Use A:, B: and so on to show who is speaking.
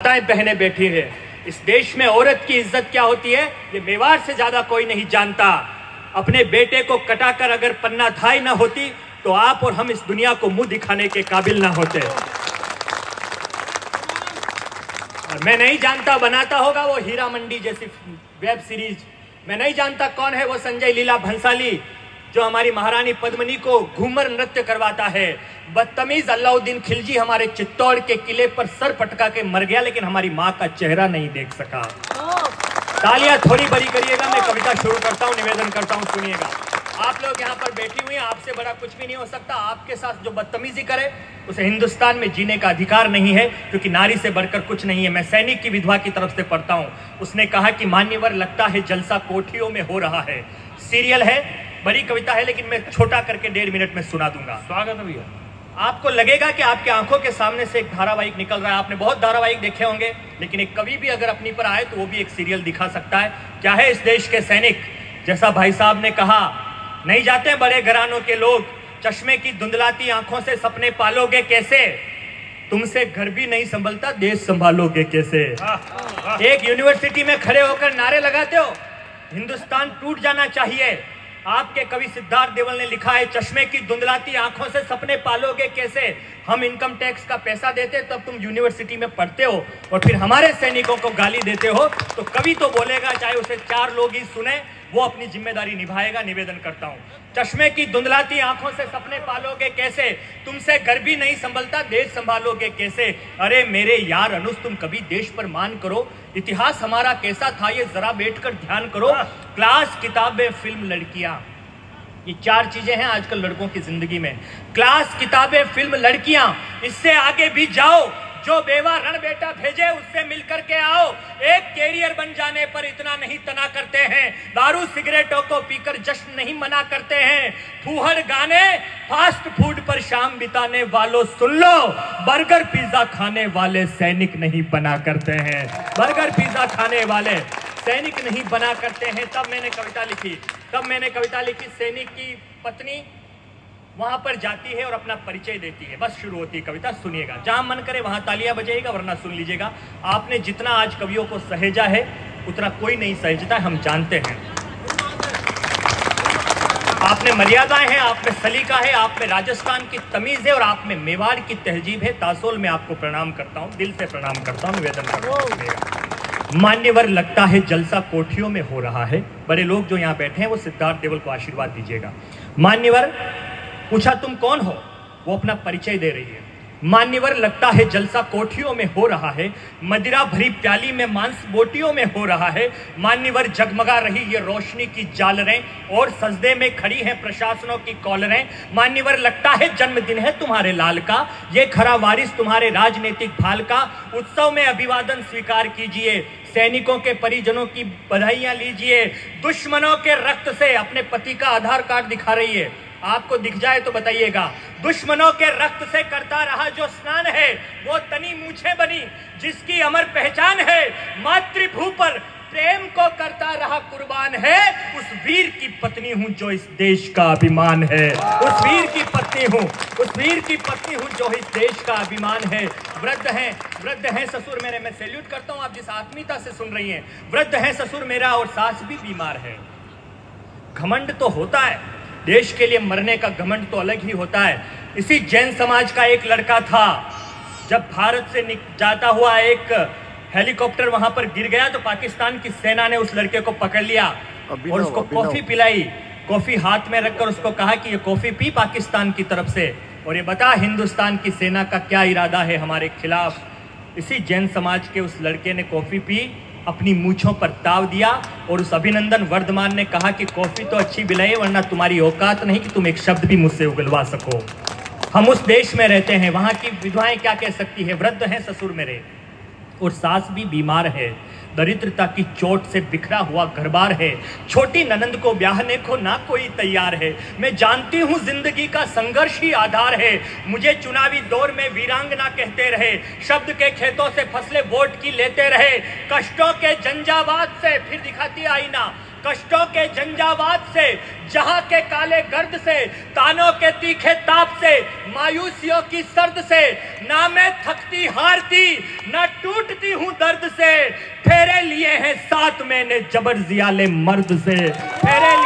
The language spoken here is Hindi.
A: माताएं बहनें बैठी है। इस देश में औरत की इज्जत क्या होती है ये मेवाड़ से ज्यादा कोई नहीं जानता। अपने बेटे को कटाकर अगर पन्ना धाई ना होती तो आप और हम इस दुनिया को मुंह दिखाने के काबिल ना होते। और मैं नहीं जानता बनाता होगा वो हीरा मंडी जैसी वेब सीरीज, मैं नहीं जानता कौन है वो संजय लीला भंसाली जो हमारी महारानी पद्मिनी को घूमर नृत्य करवाता है। बदतमीज अलाउद्दीन खिलजी हमारे चित्तौड़ के किले पर सर पटका के मर गया लेकिन हमारी मां का चेहरा नहीं देख सका। तालियां थोड़ी बड़ी करिएगा। मैं कविता शुरू करता हूं, निवेदन करता हूं, सुनिएगा। आप लोग यहाँ पर बैठी हुई हैं, आपसे बड़ा कुछ भी नहीं हो सकता। आपके साथ जो बदतमीजी करे उसे हिंदुस्तान में जीने का अधिकार नहीं है, क्योंकि नारी से बढ़कर कुछ नहीं है। मैं सैनिक की विधवा की तरफ से पढ़ता हूं। उसने कहा कि मान्यवर लगता है जलसा कोठियों में हो रहा है। सीरियल है, बड़ी कविता है, लेकिन मैं छोटा करके 1.5 मिनट में सुना दूंगा।
B: स्वागत है भैया।
A: आपको लगेगा कि आपके आंखों के सामने से एक धारावाहिक निकल रहा है। आपने बहुत धारावाहिक देखे होंगे, लेकिन एक कवि भी अगर अपनी पर आए तो वो भी एक सीरियल दिखा सकता है। क्या है इस देश के सैनिक, जैसा भाई साहब ने कहा, नहीं जाते बड़े घरानों के लोग, चश्मे की धुंधलाती आंखों से सपने पालोगे कैसे, तुमसे घर भी नहीं संभलता देश संभालोगे कैसे। एक यूनिवर्सिटी में खड़े होकर नारे लगाते हो हिंदुस्तान टूट जाना चाहिए। आपके कवि सिद्धार्थ देवल ने लिखा है, चश्मे की धुंधलाती आंखों से सपने पालोगे कैसे, हम इनकम टैक्स का पैसा देते तब तुम यूनिवर्सिटी में पढ़ते हो और फिर हमारे सैनिकों को गाली देते हो। तो कवि तो बोलेगा, चाहे उसे 4 लोग ही सुने, वो अपनी जिम्मेदारी निभाएगा। निवेदन करता हूं, चश्मे की धुंधलाती आंखों से सपने पालोगे कैसे, तुमसे घर भी नहीं संभलता देश संभालोगे कैसे। अरे मेरे यार अनुज, तुम कभी देश पर मान करो, इतिहास हमारा कैसा था ये जरा बैठकर ध्यान करो। क्लास, किताबें, फिल्म, लड़कियां, ये 4 चीजें हैं आजकल लड़कों की जिंदगी में। क्लास, किताबें, फिल्म, लड़कियां, इससे आगे भी जाओ। जो बेवा रण बेटा भेजे उससे मिलकर के आओ। एक कैरियर बन जाने पर इतना नहीं तना करते हैं, दारू सिगरेटों को पीकर जश्न नहीं मना करते हैं। फूहड़ गाने फास्ट फूड पर शाम बिताने वालों सुन लो, बर्गर पिज्जा खाने वाले सैनिक नहीं बना करते हैं। बर्गर पिज्जा खाने वाले सैनिक नहीं बना करते हैं। तब मैंने कविता लिखी। सैनिक की पत्नी वहां पर जाती है और अपना परिचय देती है। बस शुरू होती है कविता, सुनिएगा। जहां मन करे वहां तालियां बजाइएगा, वरना सुन लीजिएगा। आपने जितना आज कवियों को सहेजा है उतना कोई नहीं सहेजता, हम जानते हैं। आप में मर्यादाएं हैं, आप में सलीका है, आप में राजस्थान की तमीज है और आप में मेवाड़ की तहजीब है। तासोल में आपको प्रणाम करता हूं, दिल से प्रणाम करता हूं, निवेदन करता हूं। मान्यवर लगता है जलसा कोठियों में हो रहा है। बड़े लोग जो यहाँ बैठे हैं वो सिद्धार्थ देवल को आशीर्वाद दीजिएगा। मान्यवर, पूछा तुम कौन हो, वो अपना परिचय दे रही है। मान्यवर लगता है जलसा कोठियों में हो रहा है, मदिरा भरी प्याली में मांस बोटियों में हो रहा है। मान्यवर जगमगा रही ये रोशनी की जालरें और सजदे में खड़ी हैं प्रशासनों की कॉलरें। मान्यवर लगता है जन्मदिन है तुम्हारे लाल का, ये खरा वारिस तुम्हारे राजनीतिक भाल का। उत्सव में अभिवादन स्वीकार कीजिए, सैनिकों के परिजनों की बधाइयां लीजिए। दुश्मनों के रक्त से अपने पति का आधार कार्ड दिखा रही है, आपको दिख जाए तो बताइएगा। दुश्मनों के रक्त से करता रहा जो स्नान है, वो तनी मूछें बनी जिसकी अमर पहचान है। मातृभू पर प्रेम को करता रहा कुर्बान है, उस वीर की पत्नी हूं जो इस देश का अभिमान है। उस वीर की पत्नी हूं जो इस देश का अभिमान है। वृद्ध हैं ससुर मेरे, मैं सैल्यूट करता हूं आप जिस आत्मीयता से सुन रही हैं। वृद्ध हैं ससुर मेरा और सास भी बीमार है। घमंड तो होता है, देश के लिए मरने का घमंड तो अलग ही होता है। इसी जैन समाज का एक लड़का था, जब भारत से जाता हुआ एक हेलीकॉप्टर वहां पर गिर गया तो पाकिस्तान की सेना ने उस लड़के को पकड़ लिया और उसको कॉफी पिलाई। कॉफी हाथ में रखकर उसको कहा कि ये कॉफी पी पाकिस्तान की तरफ से, और ये बता हिंदुस्तान की सेना का क्या इरादा है हमारे खिलाफ। इसी जैन समाज के उस लड़के ने कॉफी पी, अपनी मूंछों पर ताव दिया और उस अभिनंदन वर्धमान ने कहा कि कॉफी तो अच्छी पिलाई, वरना तुम्हारी औकात नहीं कि तुम एक शब्द भी मुझसे उगलवा सको। हम उस देश में रहते हैं, वहां की विधवाएं क्या कह सकती है। वृद्ध हैं ससुर मेरे और सास भी बीमार है, दरिद्रता की चोट से बिखरा हुआ घरबार है। छोटी ननंद को ब्याहने को ना कोई तैयार है। मैं जानती हूँ जिंदगी का संघर्ष ही आधार है। मुझे चुनावी दौर में वीरांगना कहते रहे, शब्द के खेतों से फसलें वोट की लेते रहे। कष्टों के जंजावाद से फिर दिखाती आईना, कष्टों के झंझावात से, जहां के काले गर्द से, तानों के तीखे ताप से, मायूसियों की सर्द से, ना मैं थकती हारती ना टूटती हूं दर्द से। फेरे लिए हैं साथ मैंने जबर जियाले मर्द से, फेरे